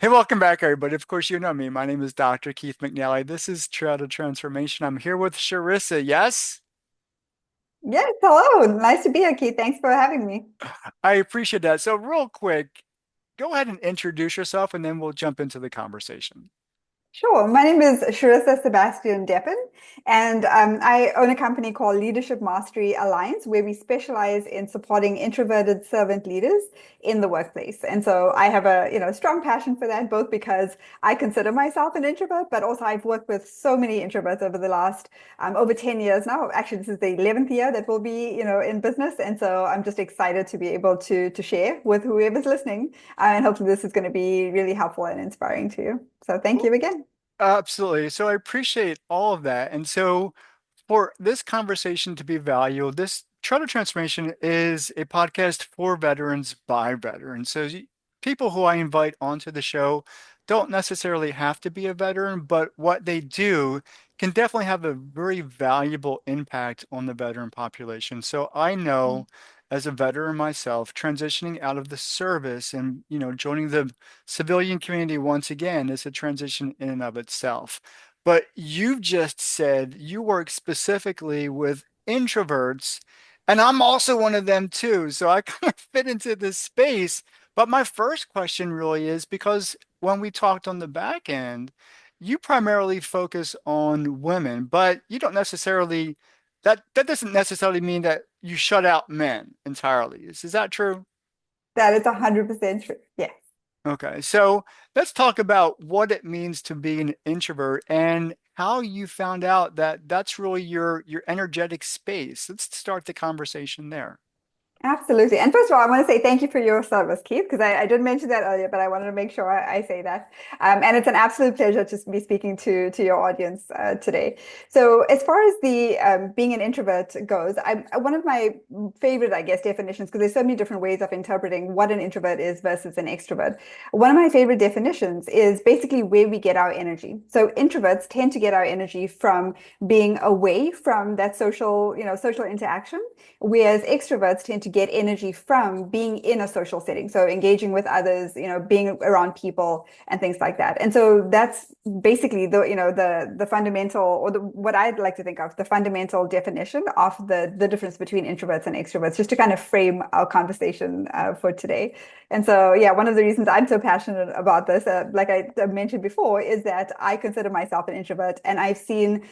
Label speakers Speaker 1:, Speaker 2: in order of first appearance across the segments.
Speaker 1: Hey, welcome back, everybody. Of course, you know me. My name is Dr. Keith McNally. This is Travel Transformation. I'm here with Sharissa. Yes,
Speaker 2: Yes, hello. Nice to be here, Keith. Thanks for having me.
Speaker 1: I appreciate that. So, real quick, go ahead and introduce yourself, and then we'll jump into the conversation.
Speaker 2: Sure. My name is Sherissa Sebastian Deppen, and I own a company called Leadership Mastery Alliance, where we specialize in supporting introverted servant leaders in the workplace. And so I have a strong passion for that, both because I consider myself an introvert, but also I've worked with so many introverts over the last over 10 years now. Actually, this is the 11th year that we'll be in business, and so I'm just excited to be able to share with whoever's listening, and hopefully this is going to be really helpful and inspiring to you. So thank you again.
Speaker 1: Absolutely. So, I appreciate all of that. And so, for this conversation to be valuable, this Travel Transformation is a podcast for veterans by veterans. So, people who I invite onto the show don't necessarily have to be a veteran, but what they do can definitely have a very valuable impact on the veteran population. So, I know as a veteran myself, transitioning out of the service and joining the civilian community once again is a transition in and of itself. But you've just said you work specifically with introverts, and I'm also one of them too. So I kind of fit into this space. But my first question really is because when we talked on the back end, you primarily focus on women, but you don't necessarily, that doesn't necessarily mean that you shut out men entirely. Is that true?
Speaker 2: That is 100% true. Yes.
Speaker 1: Okay, so let's talk about what it means to be an introvert and how you found out that that's really your energetic space. Let's start the conversation there.
Speaker 2: Absolutely. And first of all, I want to say thank you for your service, Keith, because I did mention that earlier, but I wanted to make sure I say that. And it's an absolute pleasure to be speaking to your audience today. So, as far as the being an introvert goes, one of my favorite, I guess, definitions, because there's so many different ways of interpreting what an introvert is versus an extrovert. One of my favorite definitions is basically where we get our energy. So, introverts tend to get our energy from being away from that social interaction, whereas extroverts tend to get energy from being in a social setting, so engaging with others, being around people and things like that. And so that's basically the fundamental, or what I'd like to think of, the fundamental definition of the difference between introverts and extroverts, just to kind of frame our conversation for today. And so, yeah, one of the reasons I'm so passionate about this, like I mentioned before, is that I consider myself an introvert, and I've seen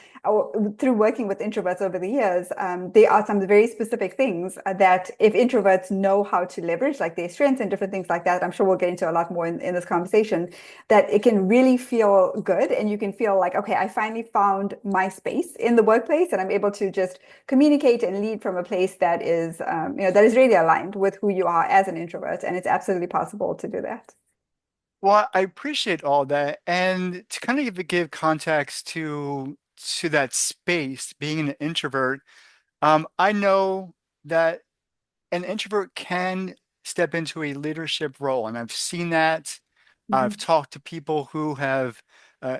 Speaker 2: through working with introverts over the years, there are some very specific things that if introverts know how to leverage, like their strengths and different things like that, I'm sure we'll get into a lot more in this conversation, that it can really feel good. And you can feel like, okay, I finally found my space in the workplace, and I'm able to just communicate and lead from a place that is, that is really aligned with who you are as an introvert. And it's absolutely possible to do that.
Speaker 1: Well, I appreciate all that. And to kind of give context to that space, being an introvert, I know that an introvert can step into a leadership role, and I've seen that. I've
Speaker 2: Mhm.
Speaker 1: talked to people who have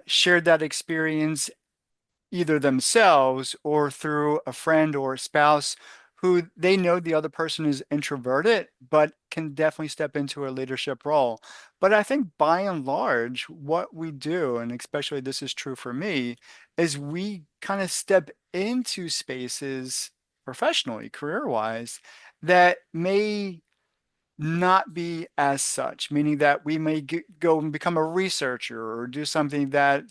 Speaker 1: shared that experience either themselves or through a friend or a spouse who they know the other person is introverted, but can definitely step into a leadership role. But I think by and large, what we do, and especially this is true for me, is we kind of step into spaces professionally, career-wise, that may not be as such, meaning that we may go and become a researcher or do something that,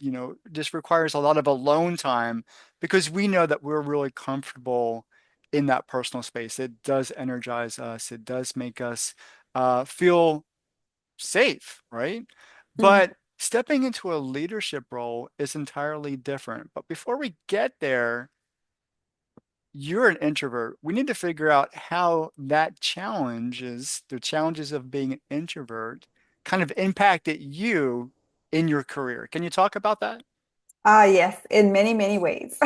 Speaker 1: just requires a lot of alone time because we know that we're really comfortable in that personal space. It does energize us. It does make us feel safe, right? But
Speaker 2: Mhm.
Speaker 1: stepping into a leadership role is entirely different. But before we get there, you're an introvert. We need to figure out how the challenges of being an introvert, kind of impacted you in your career. Can you talk about that?
Speaker 2: Ah, yes, in many, many ways.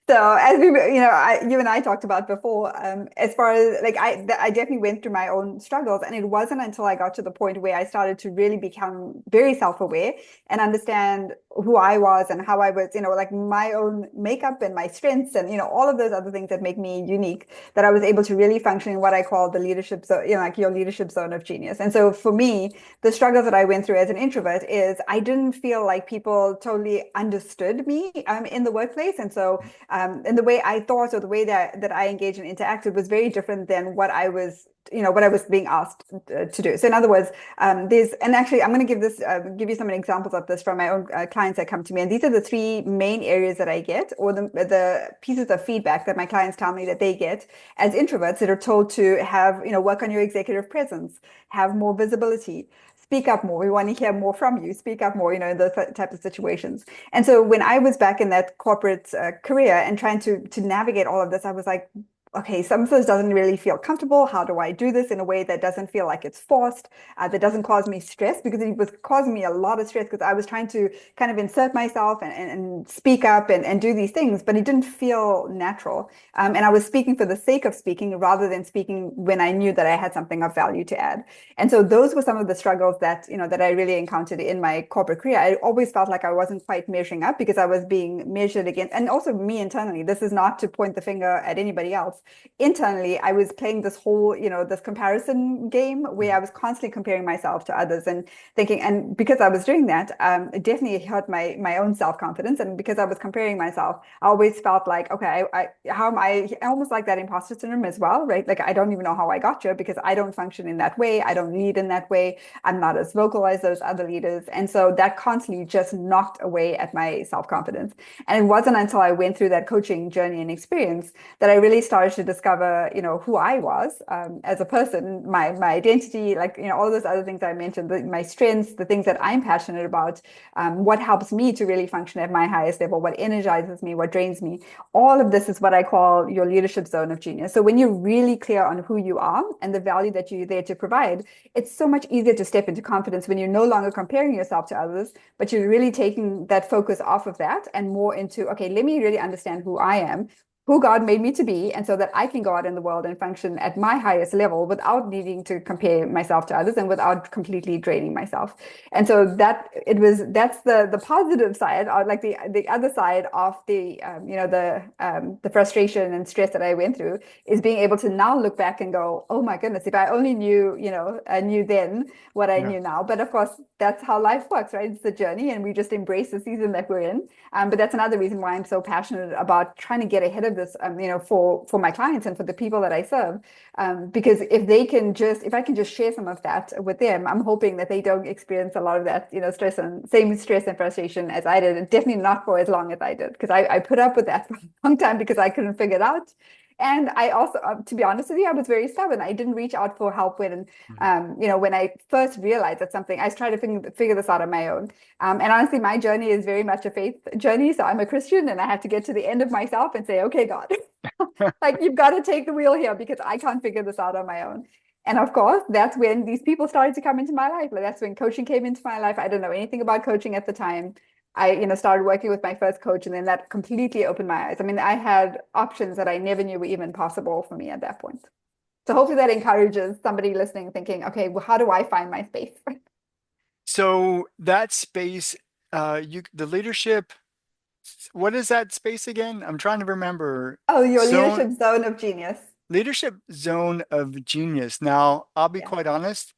Speaker 2: So as you and I talked about before, as far as like I definitely went through my own struggles, and it wasn't until I got to the point where I started to really become very self-aware and understand who I was and how I was, like my own makeup and my strengths and, all of those other things that make me unique, that I was able to really function in what I call the leadership zone, like your leadership zone of genius. And so for me, the struggle that I went through as an introvert is I didn't feel like people totally understood me in the workplace. And so and the way I thought, or the way that I engaged and interacted, was very different than what I was, what I was being asked to do. So in other words, and actually I'm going to give you some examples of this from my own clients that come to me. And these are the three main areas that I get, or the pieces of feedback that my clients tell me that they get as introverts, that are told to have, work on your executive presence, have more visibility, speak up more. We want to hear more from you. Speak up more, in those types of situations. And so when I was back in that corporate career and trying to navigate all of this, I was like, okay, some of this doesn't really feel comfortable. How do I do this in a way that doesn't feel like it's forced, that doesn't cause me stress? Because it was causing me a lot of stress, because I was trying to kind of insert myself and speak up and do these things, but it didn't feel natural. And I was speaking for the sake of speaking rather than speaking when I knew that I had something of value to add. And so those were some of the struggles that, that I really encountered in my corporate career. I always felt like I wasn't quite measuring up, because I was being measured against, and also me internally. This is not to point the finger at anybody else. Internally, I was playing this whole, this comparison game where I was constantly comparing myself to others and thinking, and because I was doing that, it definitely hurt my own self-confidence. And because I was comparing myself, I always felt like, okay, how am I, almost like that imposter syndrome as well, right? Like, I don't even know how I got here, because I don't function in that way. I don't lead in that way. I'm not as vocal as those other leaders. And so that constantly just knocked away at my self-confidence. And it wasn't until I went through that coaching journey and experience that I really started to discover, who I was as a person, my identity, like, all of those other things I mentioned, my strengths, the things that I'm passionate about, what helps me to really function at my highest level, what energizes me, what drains me. All of this is what I call your leadership zone of genius. So when you're really clear on who you are and the value that you're there to provide, it's so much easier to step into confidence when you're no longer comparing yourself to others, but you're really taking that focus off of that and more into, okay, let me really understand who I am, who God made me to be, and so that I can go out in the world and function at my highest level without needing to compare myself to others and without completely draining myself. And so that's the positive side, or like the other side of the frustration and stress that I went through, is being able to now look back and go, oh my goodness, if I only knew, I knew then what I
Speaker 1: Yeah.
Speaker 2: knew now. But of course, that's how life works, right? It's a journey, and we just embrace the season that we're in. But that's another reason why I'm so passionate about trying to get ahead of this, for my clients and for the people that I serve. Because if I can just share some of that with them, I'm hoping that they don't experience a lot of that, stress and same stress and frustration as I did, and definitely not for as long as I did, because I put up with that for a long time because I couldn't figure it out. And I also, to be honest with you, I was very stubborn. I didn't reach out for help
Speaker 1: Mhm.
Speaker 2: when I first realized that something, I tried to figure this out on my own. And honestly, my journey is very much a faith journey. So I'm a Christian, and I have to get to the end of myself and say, okay, God, like, you've got to take the wheel here, because I can't figure this out on my own. And of course, that's when these people started to come into my life. Like, that's when coaching came into my life. I don't know anything about coaching at the time. I, started working with my first coach, and then that completely opened my eyes. I mean, I had options that I never knew were even possible for me at that point. So hopefully that encourages somebody listening, thinking, okay, well, how do I find my space?
Speaker 1: So that space, the leadership, what is that space again? I'm trying to remember.
Speaker 2: Oh, your
Speaker 1: Zone,
Speaker 2: leadership zone of genius.
Speaker 1: leadership zone of genius. Now, I'll be
Speaker 2: Yeah.
Speaker 1: quite honest,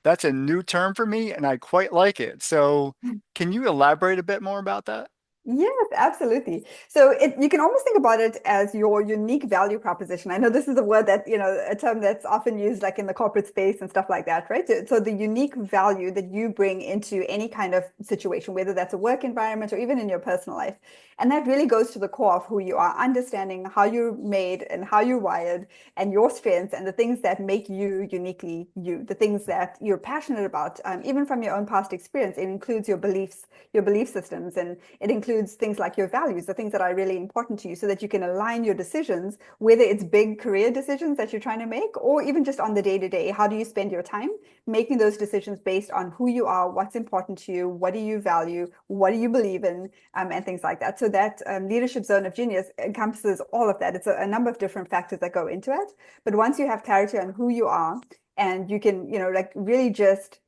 Speaker 1: that's a new term for me and I quite like it. So, can you elaborate a bit more about that?
Speaker 2: Yes, absolutely. So you can almost think about it as your unique value proposition. I know this is a word that, a term that's often used like in the corporate space and stuff like that, right? So the unique value that you bring into any kind of situation, whether that's a work environment or even in your personal life. And that really goes to the core of who you are, understanding how you're made and how you're wired and your strengths and the things that make you uniquely you, the things that you're passionate about, even from your own past experience. It includes your beliefs, your belief systems, and it includes things like your values, the things that are really important to you, so that you can align your decisions, whether it's big career decisions that you're trying to make, or even just on the day to day. How do you spend your time making those decisions based on who you are, what's important to you, what do you value, what do you believe in, and things like that. So that leadership zone of genius encompasses all of that. It's a number of different factors that go into it. But once you have clarity on who you are, and you can, like, really just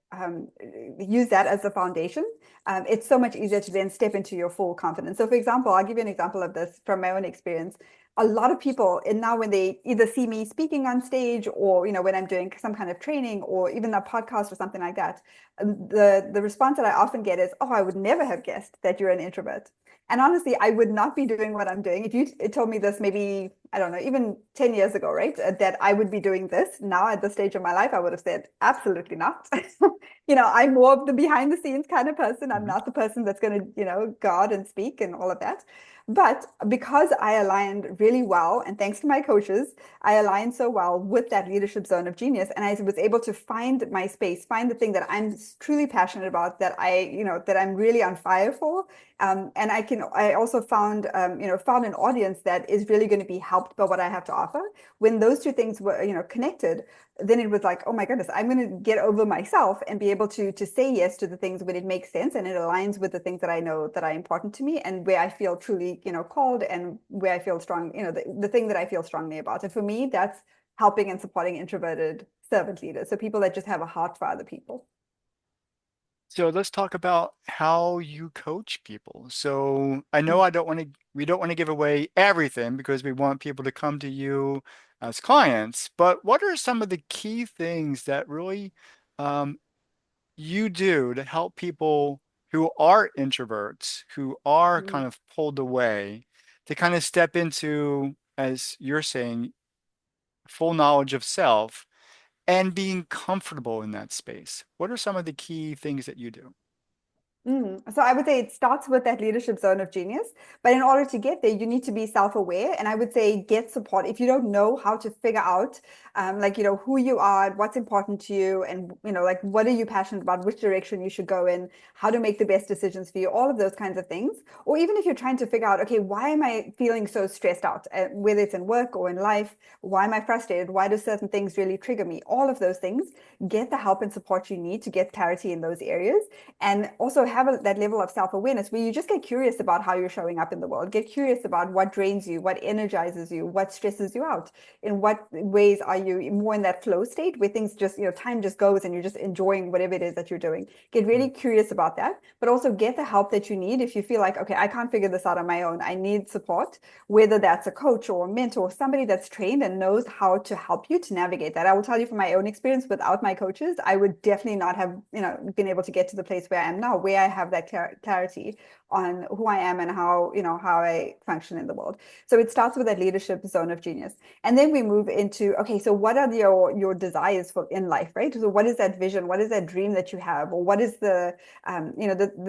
Speaker 2: use that as the foundation, it's so much easier to then step into your full confidence. So, for example, I'll give you an example of this from my own experience. A lot of people, and now when they either see me speaking on stage, or when I'm doing some kind of training, or even a podcast or something like that, the response that I often get is, "Oh, I would never have guessed that you're an introvert." And honestly, I would not be doing what I'm doing if you told me this maybe, I don't know, even 10 years ago, right? That I would be doing this now at this stage of my life, I would have said, absolutely not. I'm more of the behind the scenes kind of person. I'm
Speaker 1: Mhm.
Speaker 2: not the person that's going to, guard and speak and all of that. But because I aligned really well, and thanks to my coaches, I aligned so well with that leadership zone of genius. And I was able to find my space, find the thing that I'm truly passionate about, that I'm really on fire for. And I also found an audience that is really going to be helped by what I have to offer. When those two things were, connected, then it was like, oh my goodness, I'm going to get over myself and be able to say yes to the things when it makes sense and it aligns with the things that I know that are important to me and where I feel truly, called, and where I feel strong, the thing that I feel strongly about. And for me, that's helping and supporting introverted servant leaders. So people that just have a heart for other people.
Speaker 1: So let's talk about how you coach people. So I know we don't want to give away everything because we want people to come to you as clients, but what are some of the key things that really um, you do to help people who are introverts, who are
Speaker 2: Mm-hmm.
Speaker 1: kind of pulled away, to kind of step into, as you're saying, full knowledge of self and being comfortable in that space? What are some of the key things that you do?
Speaker 2: So I would say it starts with that leadership zone of genius. But in order to get there, you need to be self-aware. And I would say get support. If you don't know how to figure out, who you are, what's important to you, and, like, what are you passionate about, which direction you should go in, how to make the best decisions for you, all of those kinds of things. Or even if you're trying to figure out, okay, why am I feeling so stressed out, whether it's in work or in life, why am I frustrated? Why do certain things really trigger me? All of those things, get the help and support you need to get clarity in those areas, and also have that level of self-awareness where you just get curious about how you're showing up in the world, get curious about what drains you, what energizes you, what stresses you out, in what ways are you more in that flow state where things just, time just goes and you're just enjoying whatever it is that you're doing. Get really curious about that, but also get the help that you need if you feel like, okay, I can't figure this out on my own, I need support, whether that's a coach or a mentor, somebody that's trained and knows how to help you to navigate that. I will tell you from my own experience, without my coaches, I would definitely not have, been able to get to the place where I am now, where I have that clarity on who I am and how I function in the world. So it starts with that leadership zone of genius. And then we move into, okay, so what are your desires for in life, right? So what is that vision? What is that dream that you have? Or what is the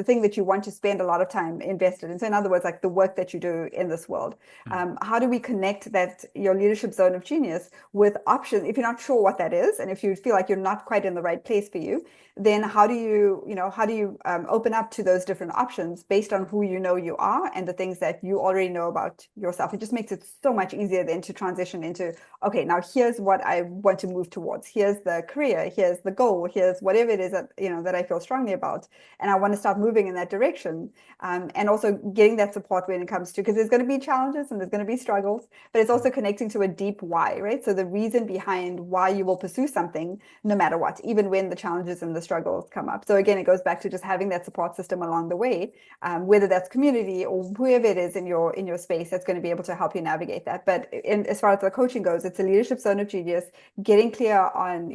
Speaker 2: thing that you want to spend a lot of time invested in? So in other words, like the work that you do in this world.
Speaker 1: Mhm.
Speaker 2: How do we connect that your leadership zone of genius with options? If you're not sure what that is, and if you feel like you're not quite in the right place for you, then how do you open up to those different options based on who you are and the things that you already know about yourself? It just makes it so much easier then to transition into, okay, now here's what I want to move towards. Here's the career, here's the goal, here's whatever it is that I feel strongly about, and I want to start moving in that direction. And also getting that support when it comes to, because there's going to be challenges and there's going to be struggles, but it's also connecting to a deep why, right? So the reason behind why you will pursue something no matter what, even when the challenges and the struggles come up. So again, it goes back to just having that support system along the way, whether that's community or whoever it is in your space that's going to be able to help you navigate that. But as far as the coaching goes, it's a leadership zone of genius, getting clear on,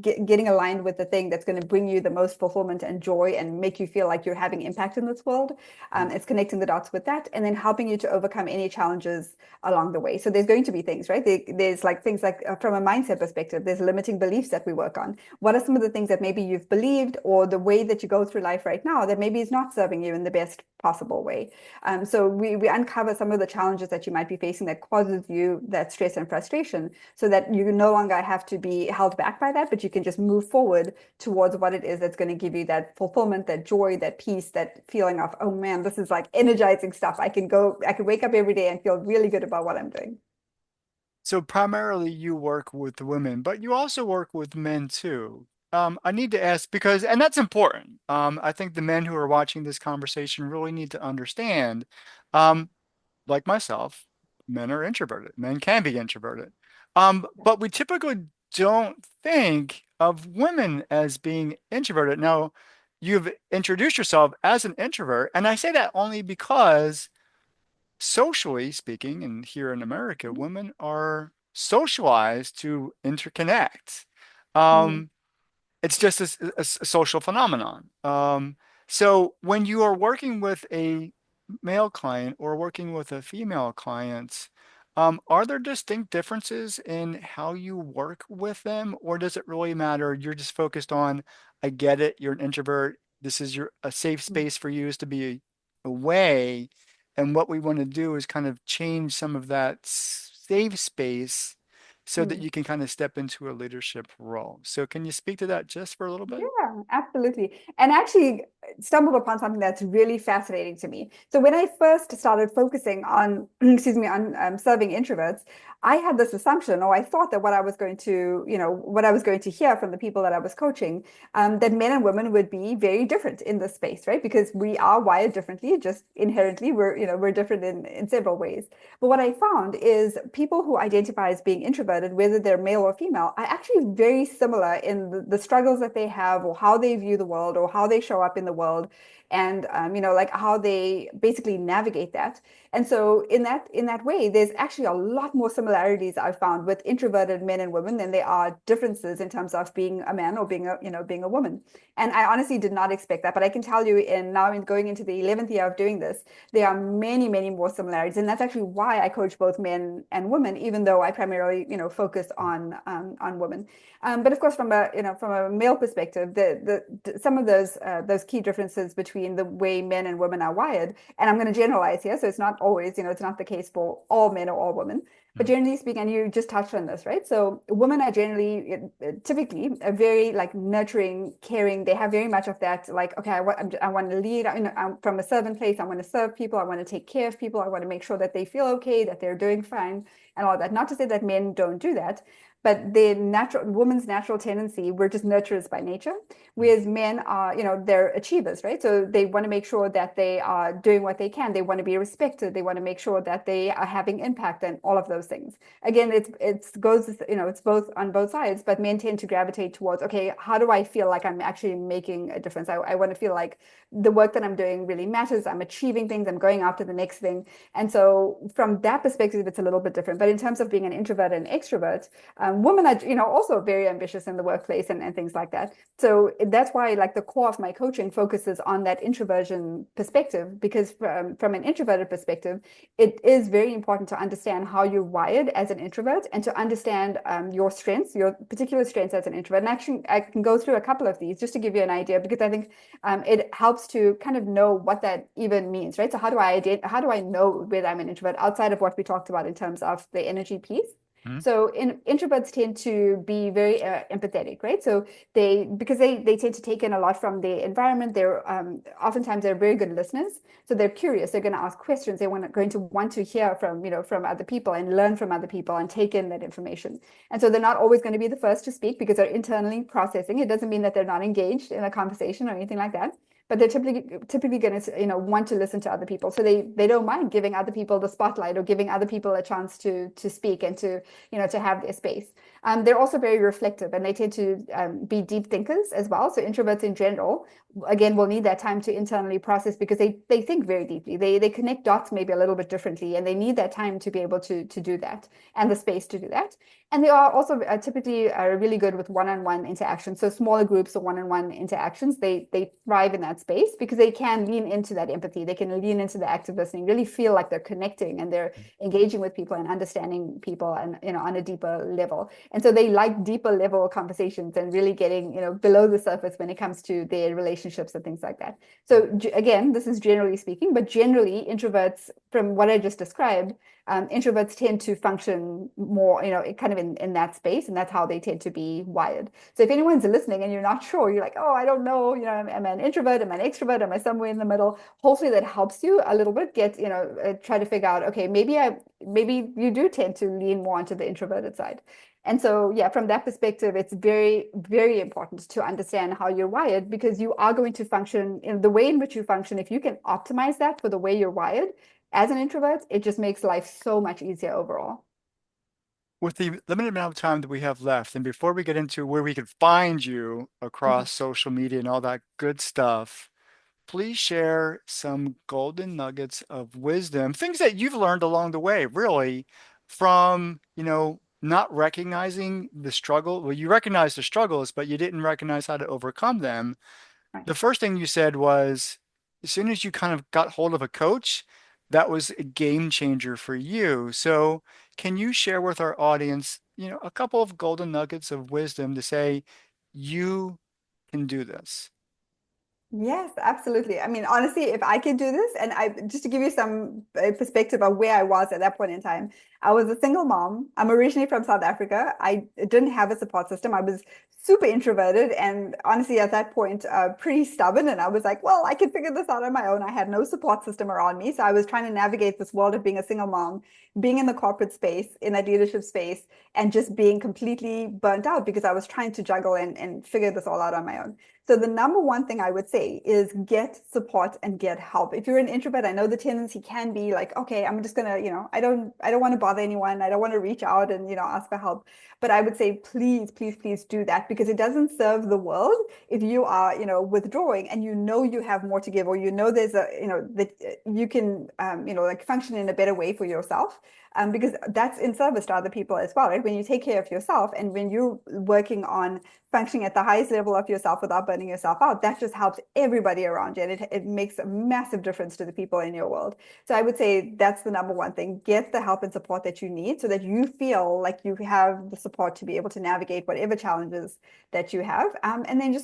Speaker 2: getting aligned with the thing that's going to bring you the most fulfillment and joy and make you feel like you're having impact in this world. It's connecting the dots with that, and then helping you to overcome any challenges along the way. So there's going to be things, right? There's like things like from a mindset perspective, there's limiting beliefs that we work on. What are some of the things that maybe you've believed, or the way that you go through life right now that maybe is not serving you in the best possible way? So we uncover some of the challenges that you might be facing that causes you that stress and frustration, so that you no longer have to be held back by that, but you can just move forward towards what it is that's going to give you that fulfillment, that joy, that peace, that feeling of, oh man, this is like energizing stuff. I can wake up every day and feel really good about what I'm doing.
Speaker 1: So primarily you work with women, but you also work with men too. I need to ask because, and that's important. I think the men who are watching this conversation really need to understand, um, like myself, men are introverted. Men can be introverted. But we typically don't think of women as being introverted. Now, you've introduced yourself as an introvert, and I say that only because socially speaking, and here in America, women are socialized to interconnect.
Speaker 2: Mm-hmm.
Speaker 1: Um, it's just a social phenomenon. So when you are working with a male client or working with a female client, are there distinct differences in how you work with them, or does it really matter? You're just focused on, I get it, you're an introvert. This is a safe space for you is to be away. And what we want to do is kind of change some of that safe space so that
Speaker 2: Mm-hmm.
Speaker 1: you can kind of step into a leadership role. So can you speak to that just for a little bit?
Speaker 2: Yeah, absolutely. And actually stumbled upon something that's really fascinating to me. So when I first started focusing on, excuse me, on serving introverts, I had this assumption, or I thought that what I was going to, what I was going to hear from the people that I was coaching, that men and women would be very different in this space, right? Because we are wired differently, just inherently, we're different in several ways. But what I found is people who identify as being introverted, whether they're male or female, are actually very similar in the struggles that they have, or how they view the world, or how they show up in the world, and like how they basically navigate that. And so in that way, there's actually a lot more similarities I've found with introverted men and women than there are differences in terms of being a man or being a woman. And I honestly did not expect that, but I can tell you, in now in going into the 11th year of doing this, there are many, many more similarities. And that's actually why I coach both men and women, even though I primarily, focus on women. But of course, from a male perspective, some of those key differences between the way men and women are wired, and I'm going to generalize here, so it's not always, it's not the case for all men or all women. But
Speaker 1: Mhm.
Speaker 2: generally speaking, and you just touched on this, right? So women are generally, typically, a very like nurturing, caring. They have very much of that, like, okay, I want to lead. I'm from a servant place. I want to serve people. I want to take care of people. I want to make sure that they feel okay, that they're doing fine, and all that. Not to say that men don't do that, but woman's natural tendency, we're just nurturers by nature, whereas men are, they're achievers, right? So they want to make sure that they are doing what they can. They want to be respected. They want to make sure that they are having impact and all of those things. Again, it's both on both sides, but men tend to gravitate towards, okay, how do I feel like I'm actually making a difference? I want to feel like the work that I'm doing really matters. I'm achieving things. I'm going after the next thing. And so from that perspective, it's a little bit different. But in terms of being an introvert and extrovert, women are, also very ambitious in the workplace and things like that. So that's why, like, the core of my coaching focuses on that introversion perspective, because from an introverted perspective, it is very important to understand how you're wired as an introvert, and to understand your strengths, your particular strengths as an introvert. And actually, I can go through a couple of these just to give you an idea, because I think it helps to kind of know what that even means, right? So how do I know whether I'm an introvert outside of what we talked about in terms of the energy piece?
Speaker 1: Mhm.
Speaker 2: So introverts tend to be very empathetic, right? So because they tend to take in a lot from the environment. They're oftentimes they're very good listeners. So they're curious. They're going to ask questions. Going to want to hear from other people and learn from other people and take in that information. And so they're not always going to be the first to speak because they're internally processing. It doesn't mean that they're not engaged in a conversation or anything like that, but they're typically going to want to listen to other people. So they don't mind giving other people the spotlight, or giving other people a chance to speak and to have their space. They're also very reflective, and they tend to be deep thinkers as well. So introverts in general, again, will need that time to internally process, because they think very deeply. They connect dots maybe a little bit differently, and they need that time to be able to do that, and the space to do that. And they are also typically really good with one-on-one interactions. So smaller groups or one-on-one interactions, they thrive in that space because they can lean into that empathy. They can lean into the active listening, really feel like they're connecting and they're engaging with people and understanding people, and on a deeper level. And so they like deeper level conversations and really getting below the surface when it comes to their relationships and things like that. So again, this is generally speaking, but generally introverts, from what I just described, introverts tend to function more, kind of in that space, and that's how they tend to be wired. So if anyone's listening and you're not sure, you're like, oh, I don't know, am I an introvert? Am I an extrovert? Am I somewhere in the middle? Hopefully that helps you a little bit try to figure out, okay, maybe you do tend to lean more onto the introverted side. And so, yeah, from that perspective, it's very, very important to understand how you're wired, because you are going to function in the way in which you function. If you can optimize that for the way you're wired as an introvert, it just makes life so much easier overall.
Speaker 1: with the limited amount of time that we have left, and before we get into where we could find you
Speaker 2: Mhm.
Speaker 1: across social media and all that good stuff, please share some golden nuggets of wisdom, things that you've learned along the way, really, from, not recognizing the struggle. Well, you recognize the struggles, but you didn't recognize how to overcome them.
Speaker 2: Right.
Speaker 1: The first thing you said was as soon as you kind of got hold of a coach, that was a game changer for you. So, can you share with our audience, a couple of golden nuggets of wisdom to say you can do this?
Speaker 2: Yes, absolutely. I mean, honestly, if I could do this, and I just to give you some perspective of where I was at that point in time, I was a single mom. I'm originally from South Africa. I didn't have a support system. I was super introverted, and honestly, at that point, pretty stubborn. And I was like, well, I can figure this out on my own. I had no support system around me, so I was trying to navigate this world of being a single mom, being in the corporate space, in that leadership space, and just being completely burnt out because I was trying to juggle and figure this all out on my own. So the number one thing I would say is get support and get help. If you're an introvert, I know the tendency can be like, okay, I'm just gonna, I don't want to bother anyone. I don't want to reach out and, ask for help. But I would say, please, please, please do that because it doesn't serve the world if you are, withdrawing and you have more to give, or there's that you can, like function in a better way for yourself. Because that's in service to other people as well, right? When you take care of yourself and when you're working on functioning at the highest level of yourself without burning yourself out, that just helps everybody around you. And it makes a massive difference to the people in your world. So I would say that's the number one thing. Get the help and support that you need so that you feel like you have the support to be able to navigate whatever challenges that you have. And then just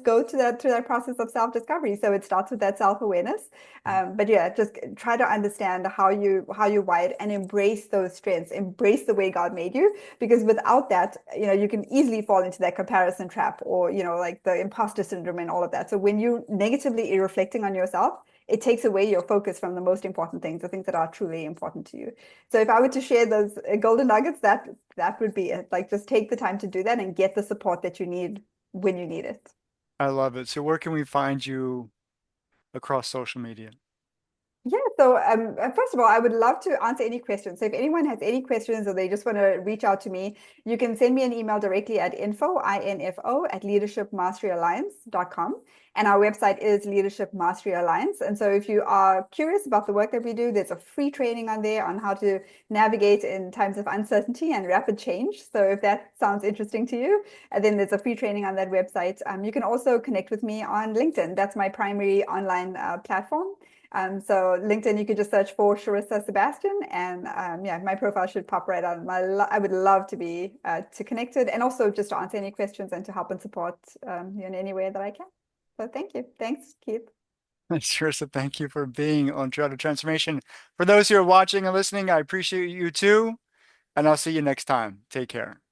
Speaker 2: go through that process of self-discovery. So it starts with that self-awareness. But yeah, just try to understand how you're wired and embrace those strengths, embrace the way God made you, because without that, you can easily fall into that comparison trap or, like the imposter syndrome and all of that. So when you negatively reflecting on yourself, it takes away your focus from the most important things, the things that are truly important to you. So if I were to share those golden nuggets, that would be it. Like just take the time to do that and get the support that you need when you need it.
Speaker 1: I love it. So, where can we find you across social media?
Speaker 2: Yeah, so first of all, I would love to answer any questions. So if anyone has any questions or they just want to reach out to me, you can send me an email directly at info at leadershipmasteryalliance.com. And our website is Leadership Mastery Alliance. And so if you are curious about the work that we do, there's a free training on there on how to navigate in times of uncertainty and rapid change. So if that sounds interesting to you, then there's a free training on that website. You can also connect with me on LinkedIn. That's my primary online platform. So LinkedIn, you could just search for Sherissa Sebastian, and yeah, my profile should pop right on. I would love to be to connected, and also just to answer any questions and to help and support you in any way that I can. So thank you. Thanks, Keith.
Speaker 1: Sharissa, thank you for being on Trail to Transformation. For those who are watching and listening, I appreciate you too, and I'll see you next time. Take care.